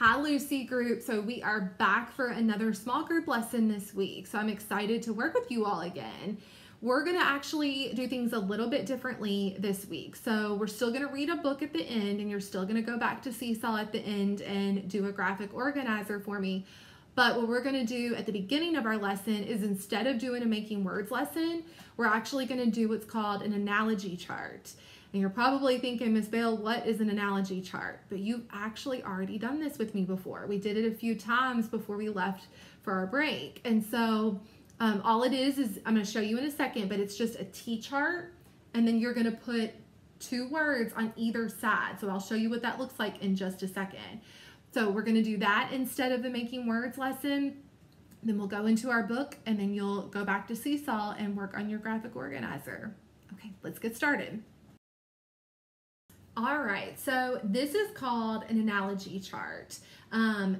Hi Lucy group. So we are back for another small group lesson this week. So I'm excited to work with you all again. We're going to actually do things a little bit differently this week. So we're still going to read a book at the end, and you're still going to go back to Seesaw at the end and do a graphic organizer for me. But what we're going to do at the beginning of our lesson is, instead of doing a making words lesson, we're actually going to do what's called an analogy chart. And you're probably thinking, Miss Bale, what is an analogy chart? But you've actually already done this with me before. We did it a few times before we left for our break. And so all it is I'm going to show you in a second, but it's just a T-chart. And then you're going to put two words on either side. So I'll show you what that looks like in just a second. So we're going to do that instead of the making words lesson. Then we'll go into our book, and then you'll go back to Seesaw and work on your graphic organizer. Okay, let's get started. All right, so this is called an analogy chart.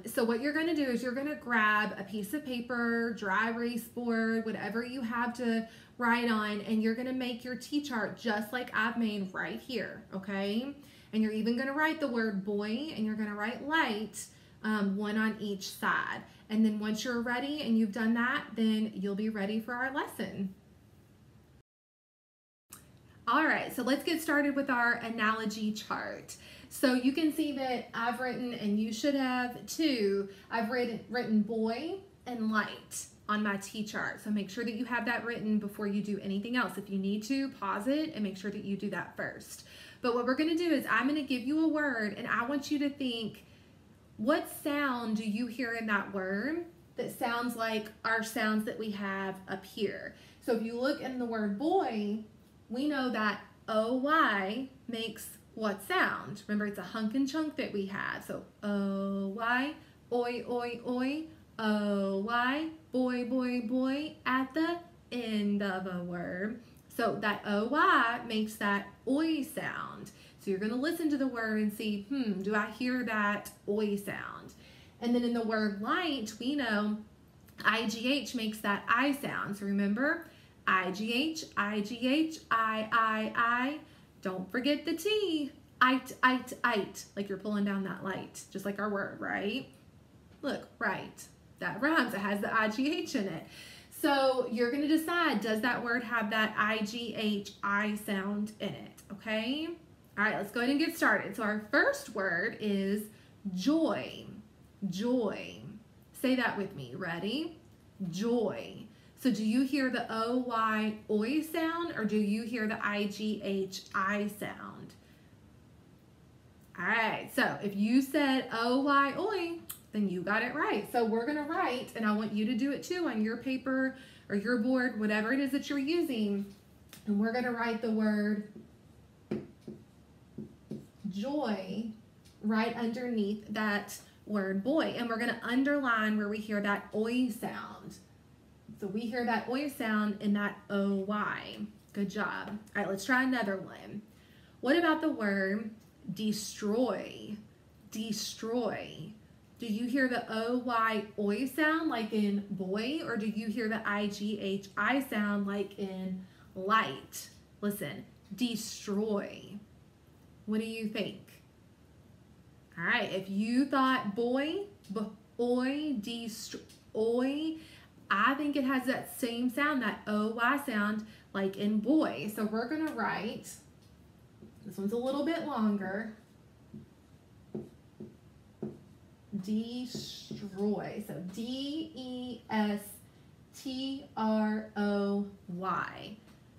So what you're going to do is you're going to grab a piece of paper, dry erase board, whatever you have to write on, and you're going to make your T-chart just like I've made right here, okay? And you're even going to write the word boy, and you're going to write light, one on each side. And then once you're ready and you've done that, then you'll be ready for our lesson. All right, so let's get started with our analogy chart. So you can see that I've written, and you should have too, I've written boy and light on my T-chart. So make sure that you have that written before you do anything else. If you need to, pause it and make sure that you do that first. But what we're gonna do is I'm gonna give you a word, and I want you to think, what sound do you hear in that word that sounds like our sounds that we have up here? So if you look in the word boy, we know that O-Y makes what sound? Remember, it's a hunk and chunk that we have. So O-Y, oi, oi, oi, O-Y, boy, boy, boy, at the end of a word. So that O-Y makes that oi sound. So you're gonna listen to the word and see, do I hear that oi sound? And then in the word light, we know I-G-H makes that I sound. So remember, I-G-H, I-G-H, I. Don't forget the T. Ite, ite, ite. Like you're pulling down that light, just like our word, right? Look, right. That rhymes. It has the I-G-H in it. So you're going to decide, does that word have that I-G-H, I sound in it, okay? All right, let's go ahead and get started. So our first word is joy. Joy. Say that with me. Ready? Joy. So do you hear the O-Y, oi sound, or do you hear the I-G-H, I sound? All right, so if you said O-Y, oi, then you got it right. So we're gonna write, and I want you to do it too on your paper or your board, whatever it is that you're using, and we're gonna write the word joy right underneath that word boy, and we're gonna underline where we hear that oi sound. So we hear that oi sound in that O-Y. Good job. All right, let's try another one. What about the word destroy? Destroy. Do you hear the O-Y, oi sound like in boy, or do you hear the I-G-H, I sound like in light? Listen, destroy. What do you think? All right, if you thought boy, oi, destroy, oi, I think it has that same sound, that O-Y sound, like in boy. So we're going to write, this one's a little bit longer, destroy. So D-E-S-T-R-O-Y.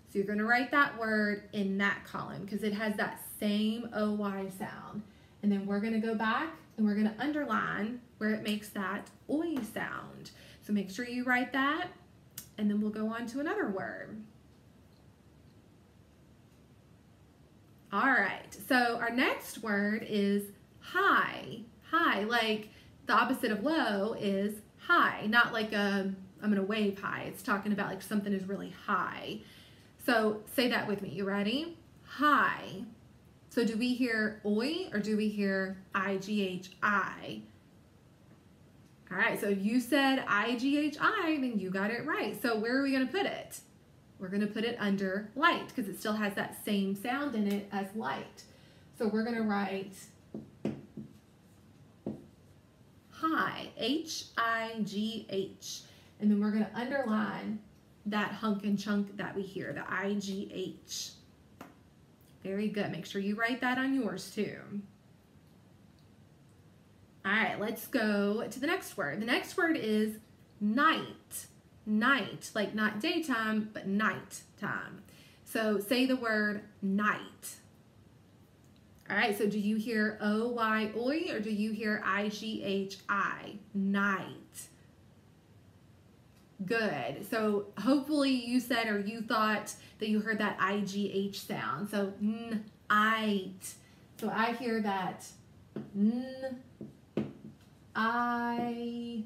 So you're going to write that word in that column because it has that same O-Y sound. And then we're going to go back and we're going to underline where it makes that oi sound. So make sure you write that, and then we'll go on to another word. All right, so our next word is high. High, like the opposite of low is high, not like I'm gonna wave high. It's talking about like something is really high. So say that with me. You ready? High. So do we hear oi or do we hear I-G-H, I? All right, so if you said I-G-H-I, then you got it right. So where are we going to put it? We're going to put it under light because it still has that same sound in it as light. So we're going to write H-I-G-H. And then we're going to underline that hunk and chunk that we hear, the I-G-H. Very good. Make sure you write that on yours too. All right, let's go to the next word. The next word is night. Night, like not daytime, but night time. So say the word night. All right, so do you hear O-Y-O-Y or do you hear I-G-H-I? Night. Good. So hopefully you said or you thought that you heard that I-G-H sound. So night. So I hear that I.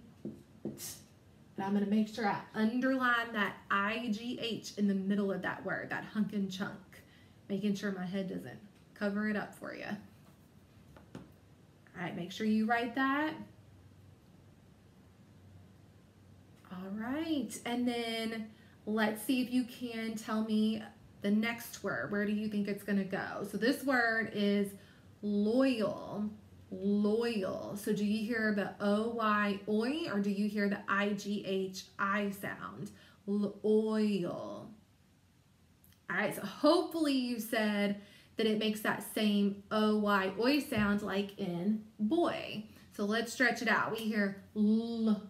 And I'm going to make sure I underline that I-G-H in the middle of that word, that hunk and chunk, making sure my head doesn't cover it up for you. All right, make sure you write that. All right, and then let's see if you can tell me the next word. Where do you think it's going to go? So this word is loyal. Loyal. So do you hear the O-Y-O-Y or do you hear the I-G-H-I sound? Loyal. All right, so hopefully you said that it makes that same O-Y-O-Y sound like in boy. So let's stretch it out. We hear L,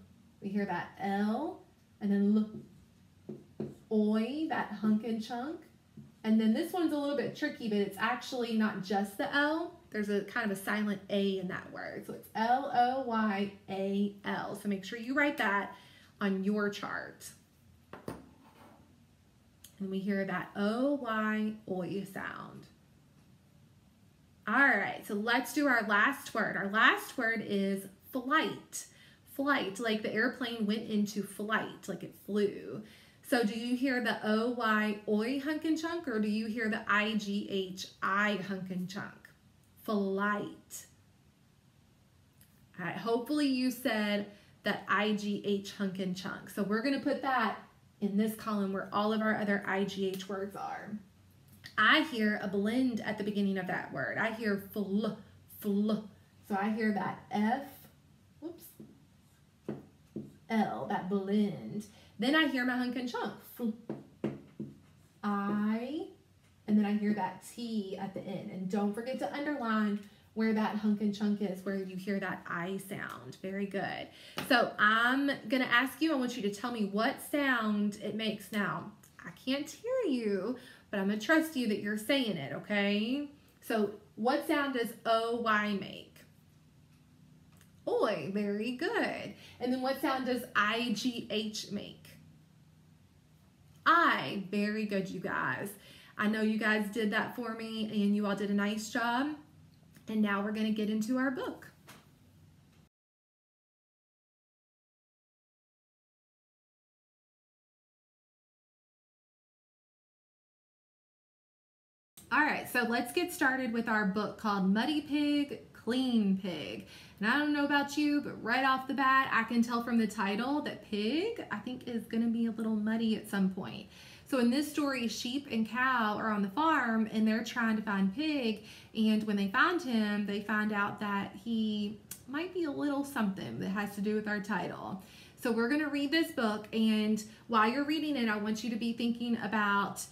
we hear that L, and then L, oy, that hunk and chunk. And then this one's a little bit tricky, but it's actually not just the L. There's a kind of a silent A in that word. So it's L-O-Y-A-L. So make sure you write that on your chart. And we hear that O-Y-O-Y sound. All right, so let's do our last word. Our last word is flight. Flight, like the airplane went into flight, like it flew. So do you hear the O-Y-O-Y hunk and chunk or do you hear the I-G-H-I hunk and chunk? Flight. All right, hopefully you said that I-G-H hunk and chunk. So we're going to put that in this column where all of our other I-G-H words are. I hear a blend at the beginning of that word. I hear fl, fl. So I hear that F, whoops, L, that blend. Then I hear my hunk and chunk, fl, I, and then I hear that T at the end. And don't forget to underline where that hunk and chunk is, where you hear that I sound. Very good. So I'm going to ask you, I want you to tell me what sound it makes now. I can't hear you, but I'm going to trust you that you're saying it, okay? So what sound does O-Y make? Oy, very good. And then what sound does I-G-H make? I, very good, you guys. I know you guys did that for me and you all did a nice job. And now we're going to get into our book. All right, so let's get started with our book called Muddy Pig, Clean Pig. And I don't know about you, but right off the bat, I can tell from the title that pig, I think, is going to be a little muddy at some point. So in this story, sheep and cow are on the farm and they're trying to find Pig. And when they find him, they find out that he might be a little something that has to do with our title. So we're going to read this book, and while you're reading it, I want you to be thinking about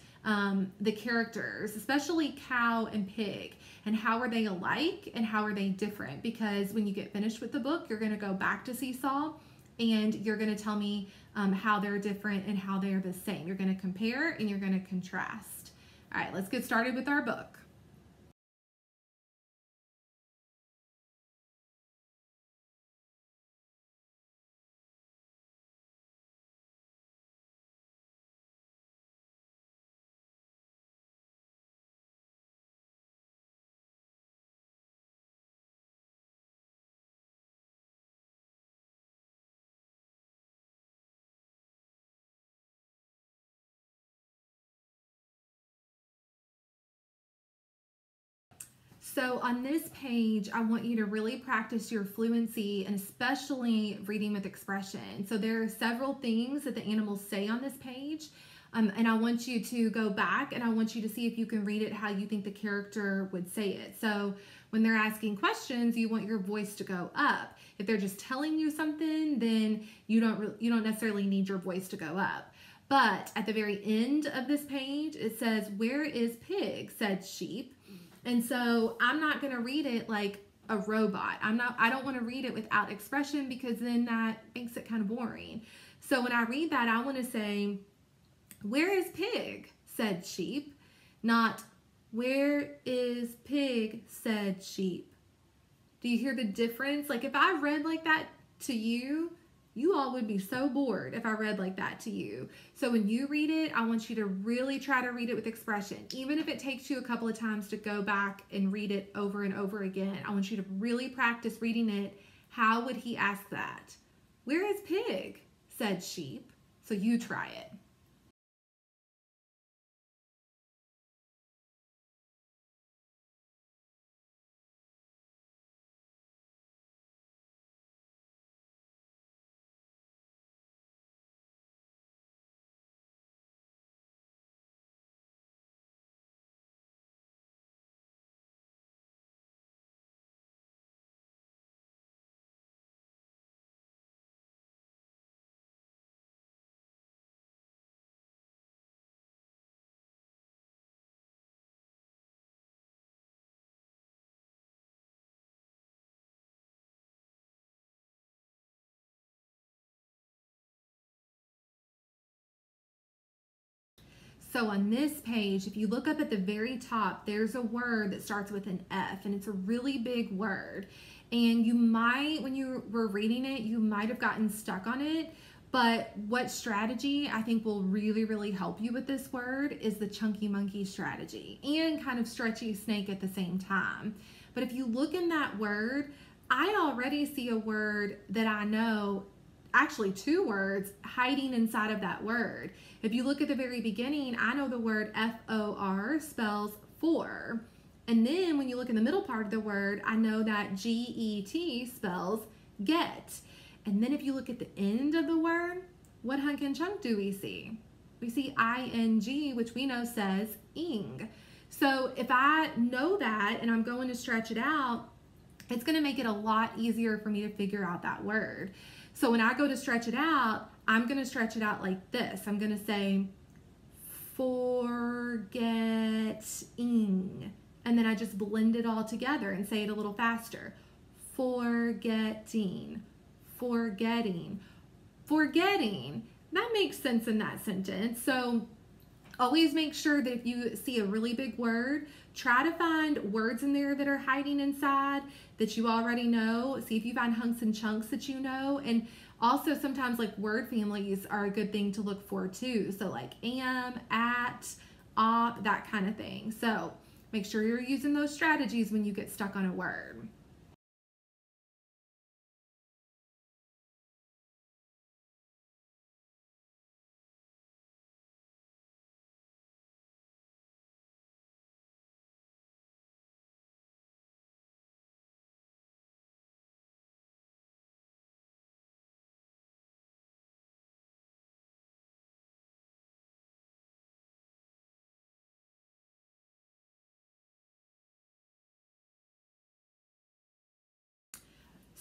the characters, especially cow and pig, and how are they alike and how are they different? Because when you get finished with the book, you're going to go back to Seesaw and you're going to tell me how they're different and how they're the same. You're going to compare and you're going to contrast. All right, let's get started with our book. So on this page, I want you to really practice your fluency and especially reading with expression. So there are several things that the animals say on this page. And I want you to go back and I want you to see if you can read it how you think the character would say it. So When they're asking questions, you want your voice to go up. If they're just telling you something, then you don't necessarily need your voice to go up. But at the very end of this page, it says, "Where is Pig?" said Sheep. And so I'm not going to read it like a robot. I don't want to read it without expression, because then that makes it kind of boring. So when I read that, I want to say, "Where is Pig?" said Sheep, not "Where is Pig?" said Sheep. Do you hear the difference? Like, if I read like that to you, you all would be so bored if I read like that to you. So when you read it, I want you to really try to read it with expression. Even if it takes you a couple of times to go back and read it over and over again, I want you to really practice reading it. How would he ask that? "Where is Pig?" said Sheep. So you try it. So on this page, if you look up at the very top, there's a word that starts with an F, and it's a really big word. And you might, when you were reading it, you might have gotten stuck on it. But what strategy I think will really, really help you with this word is the chunky monkey strategy, and kind of stretchy snake at the same time. But if you look in that word, I already see a word that I know, actually two words hiding inside of that word. If you look at the very beginning, I know the word F-O-R spells for. And then when you look in the middle part of the word, I know that G-E-T spells get. And then if you look at the end of the word, what hunk and chunk do we see? We see I-N-G, which we know says ing. So if I know that and I'm going to stretch it out, it's going to make it a lot easier for me to figure out that word. So when I go to stretch it out, I'm going to stretch it out like this. I'm going to say forgetting. And then I just blend it all together and say it a little faster. Forgetting, forgetting, forgetting. That makes sense in that sentence. So always make sure that if you see a really big word, try to find words in there that are hiding inside that you already know. See if you find hunks and chunks that you know. And also sometimes like word families are a good thing to look for too. So like am, at, op, that kind of thing. So make sure you're using those strategies when you get stuck on a word.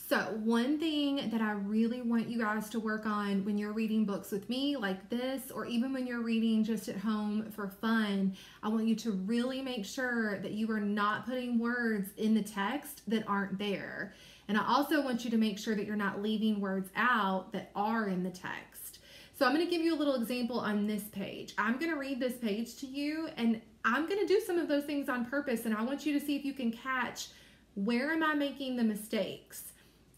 So one thing that I really want you guys to work on when you're reading books with me like this, or even when you're reading just at home for fun, I want you to really make sure that you are not putting words in the text that aren't there. And I also want you to make sure that you're not leaving words out that are in the text. So I'm going to give you a little example on this page. I'm going to read this page to you, and I'm going to do some of those things on purpose, and I want you to see if you can catch where am I making the mistakes.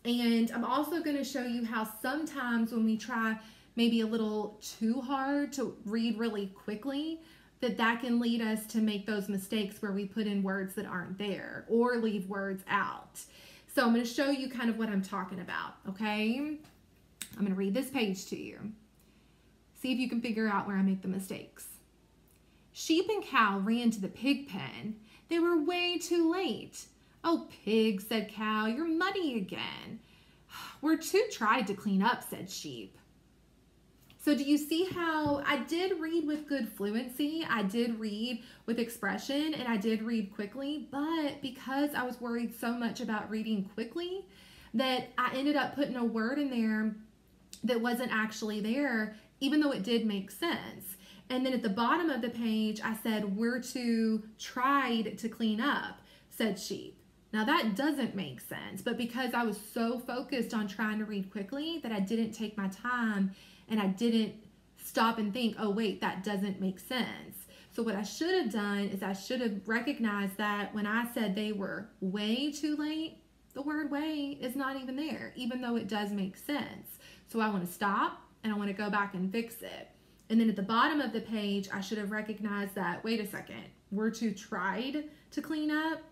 And I'm also going to show you how sometimes when we try maybe a little too hard to read really quickly, that can lead us to make those mistakes where we put in words that aren't there or leave words out. So I'm going to show you kind of what I'm talking about, okay? I'm going to read this page to you. See if you can figure out where I make the mistakes. Sheep and cow ran to the pig pen. They were way too late. "Oh, Pig," said Cow, "you're muddy again." "We're too tried to clean up," said Sheep. So do you see how I did read with good fluency? I did read with expression and I did read quickly, but because I was worried so much about reading quickly that I ended up putting a word in there that wasn't actually there, even though it did make sense. And then at the bottom of the page, I said, "We're to tried to clean up," said sheep. Now that doesn't make sense, but because I was so focused on trying to read quickly that I didn't take my time and I didn't stop and think, oh wait, that doesn't make sense. So what I should have done is I should have recognized that when I said they were way too late, the word way is not even there, even though it does make sense. So I want to stop and I want to go back and fix it. And then at the bottom of the page, I should have recognized that, wait a second, we're to tried to clean up.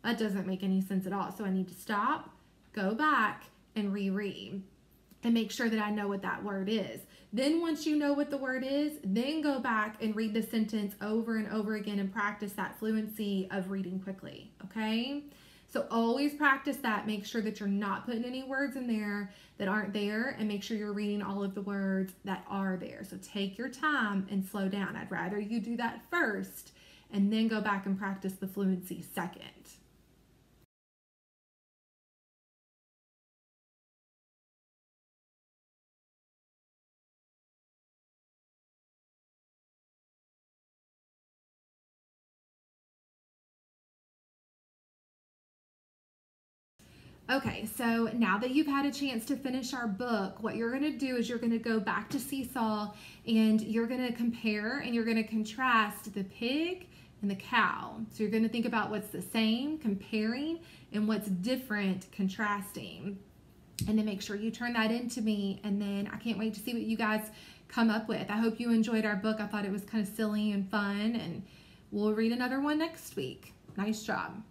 That doesn't make any sense at all. So I need to stop, go back, and reread and make sure that I know what that word is. Then once you know what the word is, then go back and read the sentence over and over again and practice that fluency of reading quickly, okay? So always practice that. Make sure that you're not putting any words in there that aren't there, and make sure you're reading all of the words that are there. So take your time and slow down. I'd rather you do that first and then go back and practice the fluency second. Okay, so now that you've had a chance to finish our book, what you're going to do is you're going to go back to Seesaw and you're going to compare and you're going to contrast the pig and the cow. So you're going to think about what's the same, comparing, and what's different, contrasting. And then make sure you turn that in to me, and then I can't wait to see what you guys come up with. I hope you enjoyed our book. I thought it was kind of silly and fun, and we'll read another one next week. Nice job.